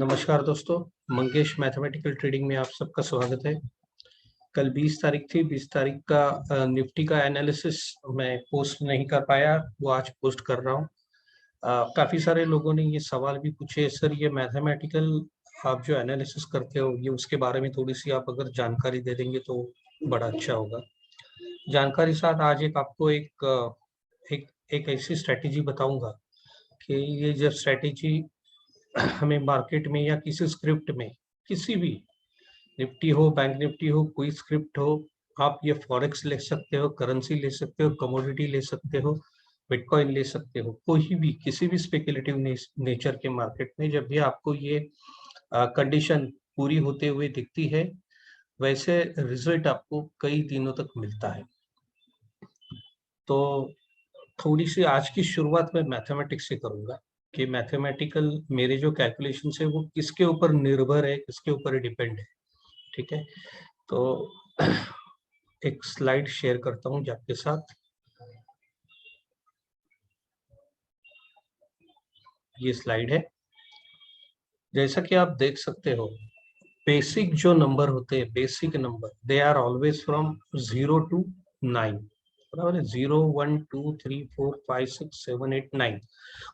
नमस्कार दोस्तों, Mangesh mathematical trading में आप सबका स्वागत है। कल 20 तारीख थी। 20 तारीख का निफ्टी का एनालिसिस मैं पोस्ट नहीं कर पाया, वो आज पोस्ट कर रहा हूँ। काफ़ी सारे लोगों ने ये सवाल भी पूछे, सर ये मैथमेटिकल आप जो एनालिसिस करते हो ये उसके बारे में थोड़ी सी आप अगर जानकारी दे देंगे तो बड़ा अच्छा होगा। जानकारी साथ आज आपको एक ऐसी स्ट्रैटेजी बताऊंगा कि ये जब स्ट्रैटेजी हमें मार्केट में या किसी स्क्रिप्ट में, किसी भी निफ्टी हो, बैंक निफ्टी हो, कोई स्क्रिप्ट हो, आप ये फॉरेक्स ले सकते हो, करेंसी ले सकते हो, कमोडिटी ले सकते हो, बिटकॉइन ले सकते हो, कोई भी किसी भी स्पेकुलेटिव नेचर के मार्केट में जब भी आपको ये कंडीशन पूरी होते हुए दिखती है, वैसे रिजल्ट आपको कई दिनों तक मिलता है। तो थोड़ी सी आज की शुरुआत में मैथमेटिक्स से करूंगा कि मैथमेटिकल मेरे जो कैलकुलेशन है वो किसके ऊपर निर्भर है, किसके ऊपर डिपेंड है। ठीक है, तो एक स्लाइड शेयर करता हूं आपके साथ। ये स्लाइड है, जैसा कि आप देख सकते हो, बेसिक जो नंबर होते हैं, basic number, they are always from 0 to 9। बराबर है, 0 1 2 3 4 5 6 7 8 9।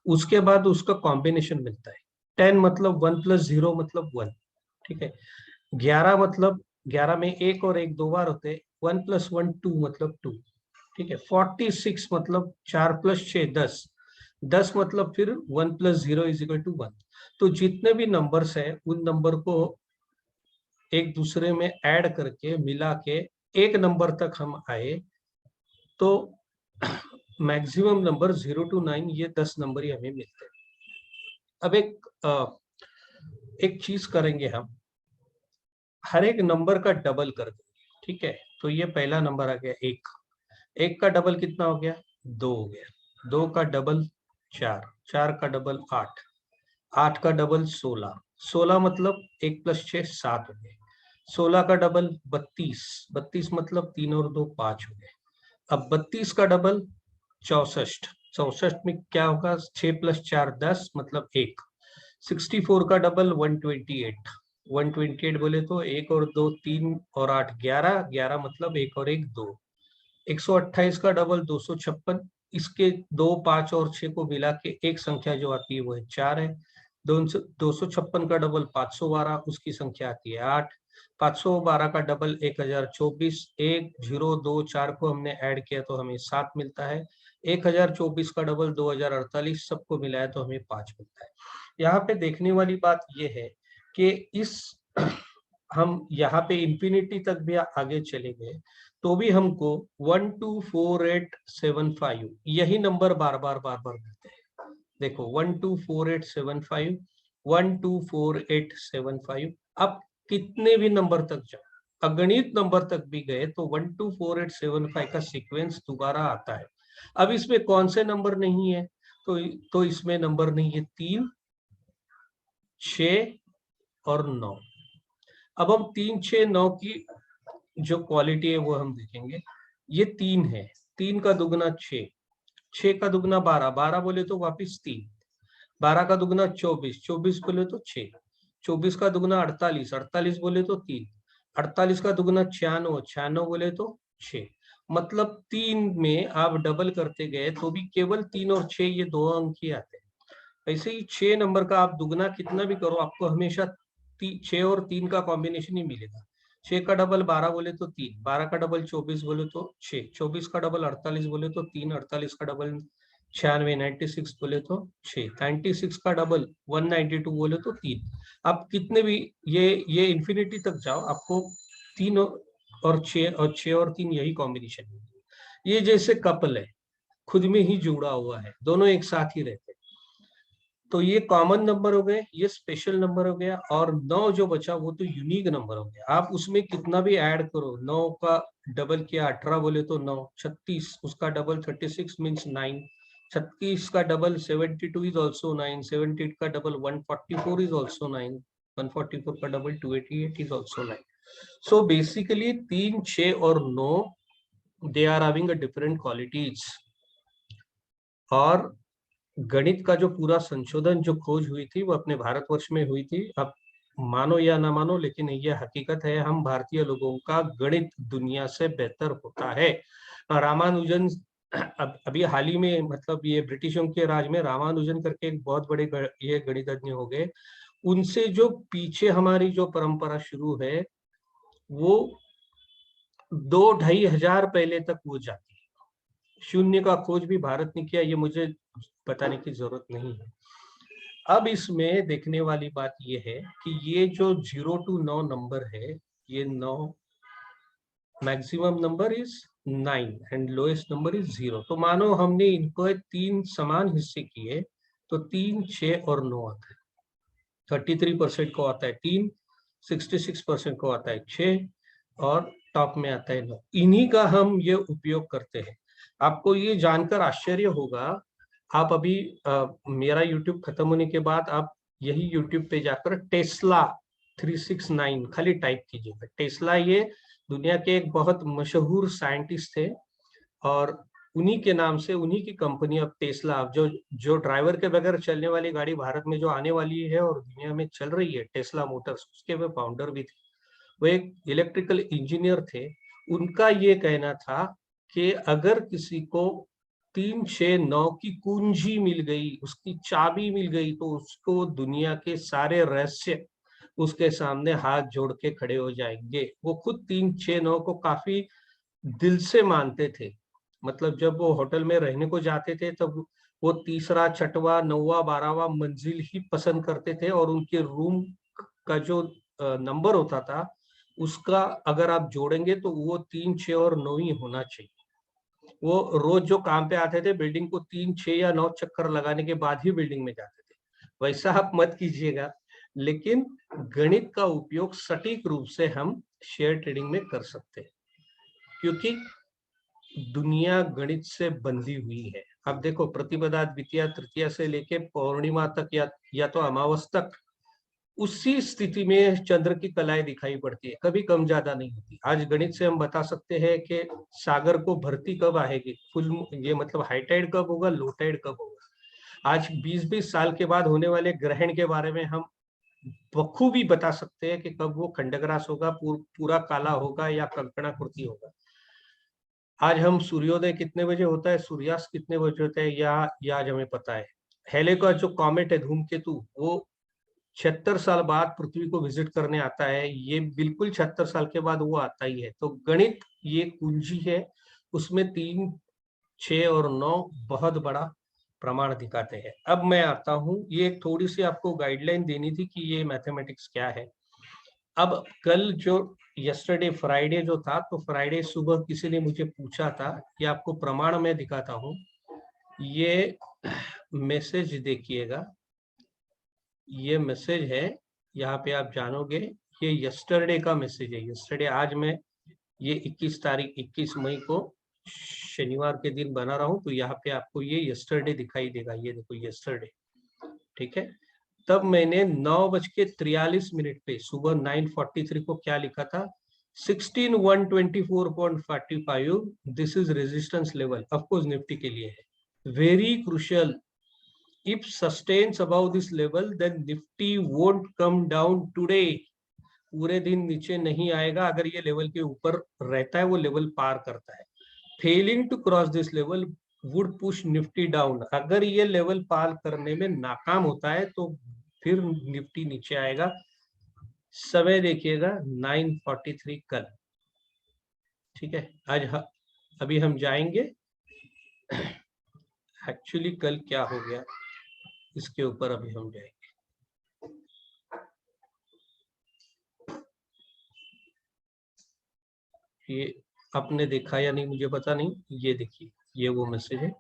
उसके बाद उसका कॉम्बिनेशन मिलता है। 10 मतलब 1 + 0 मतलब 1। ठीक है, 11 मतलब 11 में एक और एक दो बार होते हैं, 1 + 1 2 मतलब 2। ठीक है, 46 मतलब 4 + 6 10। 10 मतलब फिर 1 + 0 = 1। तो जितने भी नंबर्स है उन नंबर को एक दूसरे में ऐड करके मिला के एक नंबर तक हम आए तो मैक्सिमम नंबर 0 to 9 ये 10 नंबर ही हमें मिलते हैं। अब एक चीज करेंगे हम, हर एक नंबर का डबल कर देंगे। ठीक है, तो ये पहला नंबर आ गया एक। एक का डबल कितना हो गया? 2 हो गया। 2 का डबल 4। 4 का डबल 8। 8 का डबल 16। 16 मतलब 1 + 6 7 हो गए। 16 का डबल 32। 32 मतलब 3 और 2 5 हो गए। अब 32 का डबल 64। 64 में क्या होगा? 6 + 4 10 मतलब 1। 64 का डबल 128। 128 बोले तो 1 और 2 3 और 8 11। 11 मतलब 1 और 1 2। 128 का डबल 256। इसके 2 5 और 6 को मिला के एक संख्या जो आती है वो है 4 है। 256 का डबल 512, उसकी संख्या आती है 8। 512 का डबल 1024। 1 0 2 4 को हमने ऐड किया तो हमें 7 मिलता है। 1024 का डबल 2048, सबको मिलाया तो हमें 5 मिलता है। यहाँ पे देखने वाली बात यह है कि इस हम यहाँ पे इंफिनिटी तक भी आगे चले गए तो भी हमको 124875 यही नंबर बार बार मिलते हैं। देखो 124875, 124875। अब कितने भी नंबर तक जाओ, अगणित नंबर तक भी गए तो 124875 का सीक्वेंस दोबारा आता है। अब इसमें कौन से नंबर नहीं है? तो इसमें नंबर नहीं है 3, 6 और 9। अब हम 3 6 9 की जो क्वालिटी है वो हम देखेंगे। ये 3 है, 3 का दुगना 6, 6 का दुगना 12, 12 बोले तो वापिस 3, 12 का दुगना 24, 24 बोले तो 6, 24 का दुगना 48, 48 बोले तो 3, 48 का दुगना 96, 96 बोले तो 6। मतलब 3 में आप डबल करते गए तो भी केवल 3 और 6 ये दो अंक ही आते हैं। ऐसे ही 6 नंबर का आप दुगना कितना भी करो आपको हमेशा 6 और 3 का कॉम्बिनेशन ही मिलेगा। 6 का डबल 12 बोले तो 3, 12 का डबल 24 बोले तो 6, 24 का डबल 48 बोले तो 3, 48 का डबल 96 96 बोले तो 6, 96 का डबल 192 बोले तो 3। आप कितने भी ये इंफिनिटी तक जाओ आपको 3 और 6 और 3 यही कॉम्बिनेशन है। ये जैसे कपल है, खुद में ही जुड़ा हुआ है, दोनों एक साथ ही रहते हैं। तो ये कॉमन नंबर हो गए, ये स्पेशल नंबर हो गया, और 9 जो बचा वो तो यूनिक नंबर हो गया। आप उसमें कितना भी ऐड करो, 9 का डबल किया 18 बोले तो 9, 36 उसका डबल 36 मीन्स 9, 36 का डबल 72 इज ऑल्सो 9, 78 का डबल 144 इज ऑल्सो 9, 144 का double 288 is also 9। So basically 3 6 और 9 they are having a different qualities, और गणित का जो पूरा संशोधन जो खोज हुई थी वो अपने भारतवर्ष में हुई थी। अब मानो या ना मानो, लेकिन ये हकीकत है, हम भारतीय लोगों का गणित दुनिया से बेहतर होता है। रामानुजन अभी हाल ही में, मतलब ये ब्रिटिशों के राज में रामानुजन करके एक बहुत बड़े ये गणितज्ञ हो गए। उनसे जो पीछे हमारी जो परंपरा शुरू है वो 2-2,500 पहले तक वो जाती है। शून्य का खोज भी भारत ने किया, ये मुझे बताने की जरूरत नहीं है। अब इसमें देखने वाली बात ये है कि ये जो 0 to 9 नंबर है, ये 9, maximum number is 9 and lowest number is 0। तो मानो हमने इनको 3 समान हिस्से किए, तो 3, 6 और 9 आता है। 33% को आता है 3, 66% को आता है 6 और टॉप में आता है 9। इन्हीं का हम ये उपयोग करते हैं। आपको ये जानकर आश्चर्य होगा, आप अभी मेरा YouTube खत्म होने के बाद आप यही YouTube पे जाकर टेस्ला 369 खाली टाइप कीजिएगा। टेस्ला ये दुनिया के एक बहुत मशहूर साइंटिस्ट थे और उन्हीं के नाम से उन्हीं की कंपनी अब टेस्ला, अब जो ड्राइवर के बगैर चलने वाली गाड़ी भारत में जो आने वाली है और दुनिया में चल रही है, टेस्ला मोटर्स, उसके वे फाउंडर भी थे। वो एक इलेक्ट्रिकल इंजीनियर थे। उनका ये कहना था कि अगर किसी को 3, 6, 9 की कुंजी मिल गई, उसकी चाबी मिल गई, तो उसको दुनिया के सारे रहस्य उसके सामने हाथ जोड़ के खड़े हो जाएंगे। वो खुद 3, 6, 9 को काफी दिल से मानते थे। मतलब जब वो होटल में रहने को जाते थे तब वो तीसरा, छठवां, 9वां, 12वां मंजिल ही पसंद करते थे और उनके रूम का जो नंबर होता था उसका अगर आप जोड़ेंगे तो वो 3, 6 और 9 ही होना चाहिए। वो रोज जो काम पे आते थे बिल्डिंग को 3, 6 या 9 चक्कर लगाने के बाद ही बिल्डिंग में जाते थे। वैसा आप मत कीजिएगा, लेकिन गणित का उपयोग सटीक रूप से हम शेयर ट्रेडिंग में कर सकते हैं, क्योंकि दुनिया गणित से बंधी हुई है। अब देखो, प्रतिपदा, द्वितीया, तृतीया से लेके पौर्णिमा तक या तो अमावस तक उसी स्थिति में चंद्र की कलाएं दिखाई पड़ती है, कभी कम ज्यादा नहीं होती। आज गणित से हम बता सकते हैं कि सागर को भरती कब आएगी, फुल, ये मतलब हाई टाइड कब होगा, लो टाइड कब होगा। आज 20-20 साल के बाद होने वाले ग्रहण के बारे में हम बखूबी बता सकते हैं कि कब वो खंडग्रास होगा, पूरा काला होगा या कंकणाकृति होगा। आज हम सूर्योदय कितने बजे होता है, सूर्यास्त कितने बजे होता है, या आज हमें पता है। हेले का जो कॉमेट है, धूमकेतु, वो 76 साल बाद पृथ्वी को विजिट करने आता है। ये बिल्कुल 76 साल के बाद वो आता ही है। तो गणित ये कुंजी है, उसमें 3, 6 और 9 बहुत बड़ा प्रमाण दिखाते हैं। अब मैं आता हूँ, ये थोड़ी सी आपको गाइडलाइन देनी थी कि ये मैथमेटिक्स क्या है। अब कल जो यस्टरडे फ्राइडे जो था, तो फ्राइडे सुबह किसी ने मुझे पूछा था कि आपको प्रमाण मैं दिखाता हूँ। ये मैसेज देखिएगा, ये मैसेज है, यहाँ पे आप जानोगे ये यस्टरडे का मैसेज है। यस्टरडे, आज मैं ये 21 मई को शनिवार के दिन बना रहा हूँ, तो यहाँ पे आपको ये यस्टरडे दिखाई देगा। ये देखो यस्टरडे, ठीक है। तब मैंने 9:43 पे सुबह 9:43 को क्या लिखा था, 16,124.45, this is resistance level, of course Nifty के लिए है, very crucial. If sustains above this level then Nifty won't come down today, पूरे दिन नीचे नहीं आएगा। अगर ये लेवल के ऊपर रहता है, वो लेवल पार करता है। Failing to cross this level would push Nifty down, अगर ये लेवल पार करने में नाकाम होता है तो फिर निफ्टी नीचे आएगा। समय देखिएगा 9:43 कल, ठीक है। अभी हम जाएंगे एक्चुअली कल क्या हो गया इसके ऊपर अभी हम जाएंगे। ये आपने देखा या नहीं मुझे पता नहीं, ये देखिए, ये वो मैसेज है।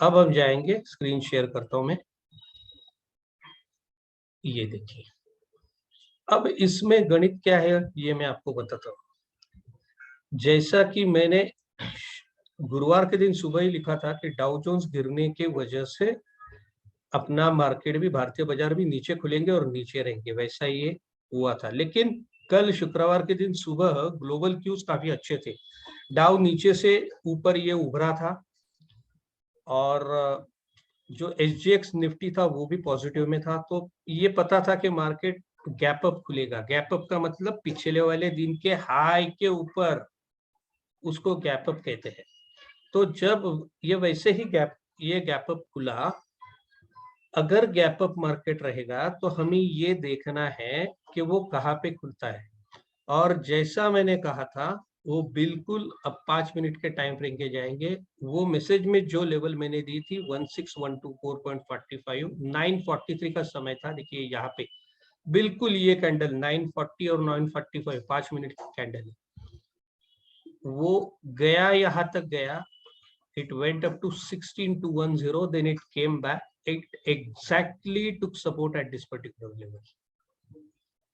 अब हम जाएंगे, स्क्रीन शेयर करता हूं मैं, ये देखिए। अब इसमें गणित क्या है ये मैं आपको बताता हूँ। जैसा कि मैंने गुरुवार के दिन सुबह ही लिखा था कि डाउ जोन्स गिरने के वजह से अपना मार्केट भी, भारतीय बाजार भी नीचे खुलेंगे और नीचे रहेंगे, वैसा ये हुआ था। लेकिन कल शुक्रवार के दिन सुबह ग्लोबल क्यूज काफी अच्छे थे। डाउ नीचे से ऊपर ये उभरा था और जो SGX निफ्टी था वो भी पॉजिटिव में था, तो ये पता था कि मार्केट गैप अप खुलेगा। गैप अप का मतलब पिछले वाले दिन के हाई के ऊपर, उसको गैप अप कहते हैं। तो जब ये वैसे ही ये गैप अप खुला, अगर गैप अप मार्केट रहेगा तो हमें ये देखना है कि वो कहाँ पे खुलता है। और जैसा मैंने कहा था वो बिल्कुल अब 5 मिनट के टाइम फ्रेम के जाएंगे। वो मैसेज में जो लेवल मैंने दी थी 16124.45, 9:43 का समय था। देखिए यहाँ पे बिल्कुल ये कैंडल 9:40 और 9:45 5 मिनट की कैंडल है, वो गया, यहाँ तक गया, it went up to 16210, then it came back, it exactly took support at this particular level।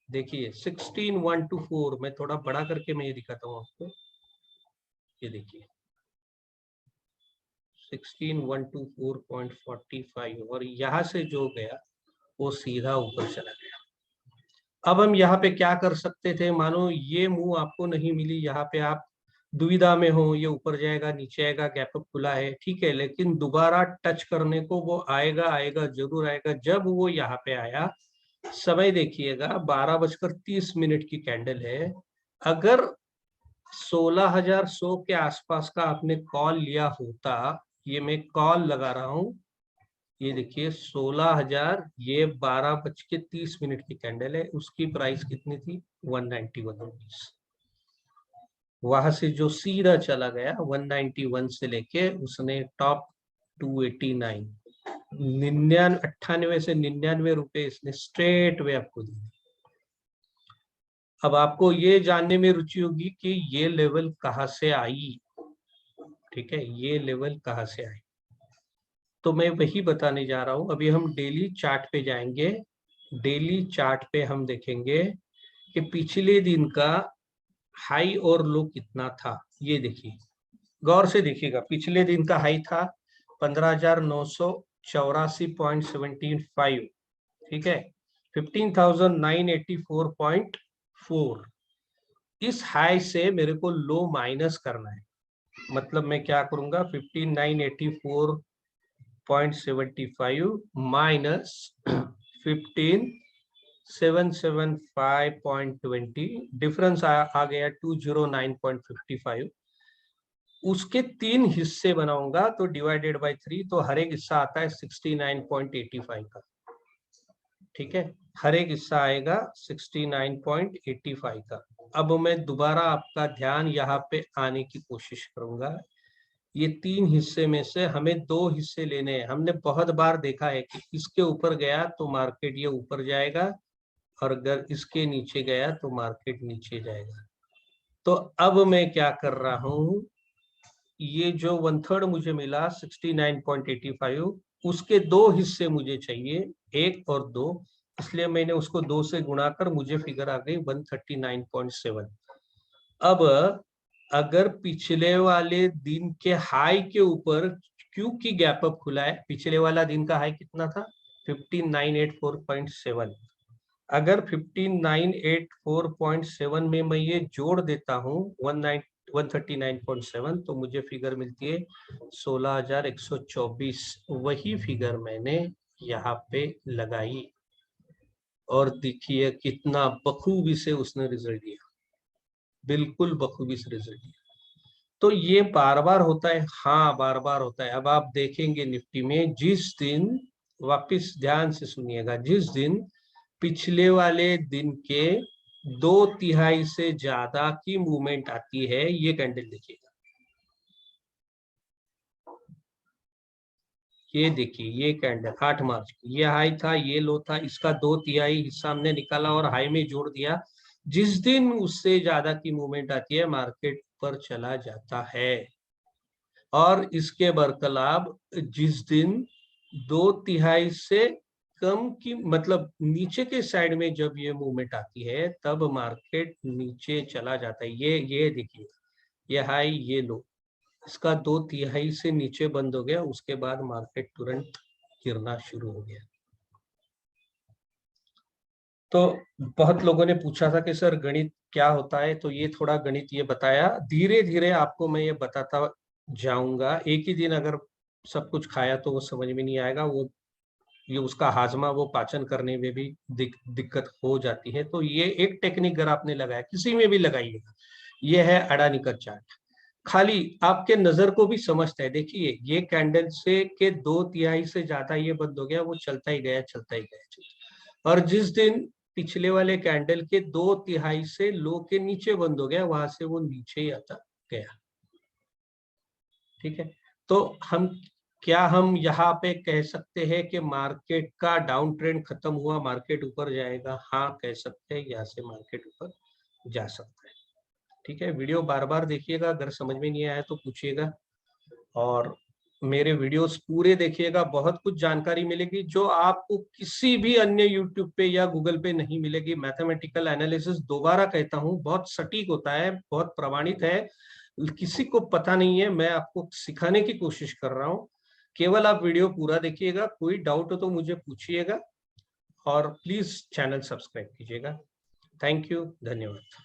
देखिए 16124, मैं थोड़ा बड़ा करके मैं ये दिखाता हूँ आपको, ये देखिए 16124.45, और यहाँ से जो गया वो सीधा ऊपर चला गया। अब हम यहाँ पे क्या कर सकते थे, मानो ये मूव आपको नहीं मिली, यहाँ पे आप दुविधा में हो, ये ऊपर जाएगा नीचे आएगा, गैप अप खुला है, ठीक है, लेकिन दोबारा टच करने को वो आएगा, आएगा जरूर आएगा। जब वो यहाँ पे आया, समय देखिएगा 12:30 की कैंडल है। अगर 16,100 के आसपास का आपने कॉल लिया होता, ये मैं कॉल लगा रहा हूँ, ये देखिए 16,000, ये 12:30 की कैंडल है, उसकी प्राइस कितनी थी 191 रुपीज। वहां से जो सीधा चला गया 191 से लेके उसने टॉप 289, 98 से 99 रुपए इसने स्ट्रेट वे आपको दिए। अब आपको ये जानने में रुचि होगी कि ये लेवल कहाँ से आई, ठीक है, ये लेवल कहाँ से आई, तो मैं वही बताने जा रहा हूं। अभी हम डेली चार्ट पे जाएंगे। डेली चार्ट पे हम देखेंगे कि पिछले दिन का हाई और लो कितना था। ये देखिए, गौर से देखिएगा, पिछले दिन का हाई था 15,984.75, ठीक है, 15,984.4। इस हाई से मेरे को लो माइनस करना है, मतलब मैं क्या करूंगा, 15,984.75 माइनस 15,775.20, डिफरेंस आ गया 209.55। उसके 3 हिस्से बनाऊंगा तो डिवाइडेड बाय 3, तो हर एक हिस्सा आता है 69.85 का, ठीक है, हर एक हिस्सा आएगा 69.85 का। अब मैं दोबारा आपका ध्यान यहाँ पे आने की कोशिश करूंगा। ये 3 हिस्से में से हमें 2 हिस्से लेने हैं। हमने बहुत बार देखा है कि इसके ऊपर गया तो मार्केट ये ऊपर जाएगा, और अगर इसके नीचे गया तो मार्केट नीचे जाएगा। तो अब मैं क्या कर रहा हूं, ये जो 1/3 मुझे मिला 69.85, उसके 2 हिस्से मुझे चाहिए, 1 और 2, इसलिए मैंने उसको 2 से गुणा कर मुझे फिगर आ गई 139.7। अब अगर पिछले वाले दिन के हाई के ऊपर, क्योंकि गैप अप खुला है, पिछले वाला दिन का हाई कितना था 15,984.7, अगर 15,984.7 में मैं ये जोड़ देता हूँ 139.7, तो मुझे फिगर मिलती है 16,124। वही फिगर मैंने यहाँ पे लगाई और देखिए कितना बखूबी से उसने रिजल्ट दिया, बिल्कुल बखूबी से रिजल्ट दिया। तो ये बार बार होता है, हाँ बार बार होता है। अब आप देखेंगे निफ्टी में, जिस दिन, वापिस ध्यान से सुनिएगा, जिस दिन पिछले वाले दिन के 2/3 से ज्यादा की मूवमेंट आती है, ये कैंडल देखिएगा, ये देखिए, ये कैंडल 8 मार्च की, ये हाई था, ये लो था, इसका 2/3 हिस्सा हमने निकाला और हाई में जोड़ दिया। जिस दिन उससे ज्यादा की मूवमेंट आती है मार्केट पर चला जाता है, और इसके बरखिलाफ जिस दिन 2/3 से कम की, मतलब नीचे के साइड में जब ये मूवमेंट आती है तब मार्केट नीचे चला जाता है। ये देखिए, ये हाई ये लो, इसका 2/3 से नीचे बंद हो गया, उसके बाद मार्केट तुरंत गिरना शुरू हो गया। तो बहुत लोगों ने पूछा था कि सर गणित क्या होता है, तो ये थोड़ा गणित ये बताया, धीरे धीरे आपको मैं ये बताता जाऊंगा। एक ही दिन अगर सब कुछ खाया तो वो समझ में नहीं आएगा, वो ये उसका हाजमा, वो पाचन करने में भी दिक्कत हो जाती है। तो ये एक टेक्निक अगर आपने लगाया, किसी में भी लगाइएगा, ये है अडानी का चार्ट। खाली आपके नजर को भी समझता है। देखिए ये कैंडल से के 2/3 से ज्यादा ये बंद हो गया, वो चलता ही गया, चलता ही गया। और जिस दिन पिछले वाले कैंडल के 2/3 से लो के नीचे बंद हो गया, वहां से वो नीचे ही आता गया। ठीक है, तो हम यहाँ पे कह सकते हैं कि मार्केट का डाउन ट्रेंड खत्म हुआ, मार्केट ऊपर जाएगा? हाँ कह सकते हैं, यहाँ से मार्केट ऊपर जा सकता है। ठीक है, वीडियो बार बार देखिएगा, अगर समझ में नहीं आया तो पूछिएगा, और मेरे वीडियोस पूरे देखिएगा, बहुत कुछ जानकारी मिलेगी जो आपको किसी भी अन्य यूट्यूब पे या गूगल पे नहीं मिलेगी। मैथमेटिकल एनालिसिस, दोबारा कहता हूँ, बहुत सटीक होता है, बहुत प्रमाणित है, किसी को पता नहीं है, मैं आपको सिखाने की कोशिश कर रहा हूँ। केवल आप वीडियो पूरा देखिएगा, कोई डाउट हो तो मुझे पूछिएगा, और प्लीज चैनल सब्सक्राइब कीजिएगा। थैंक यू, धन्यवाद।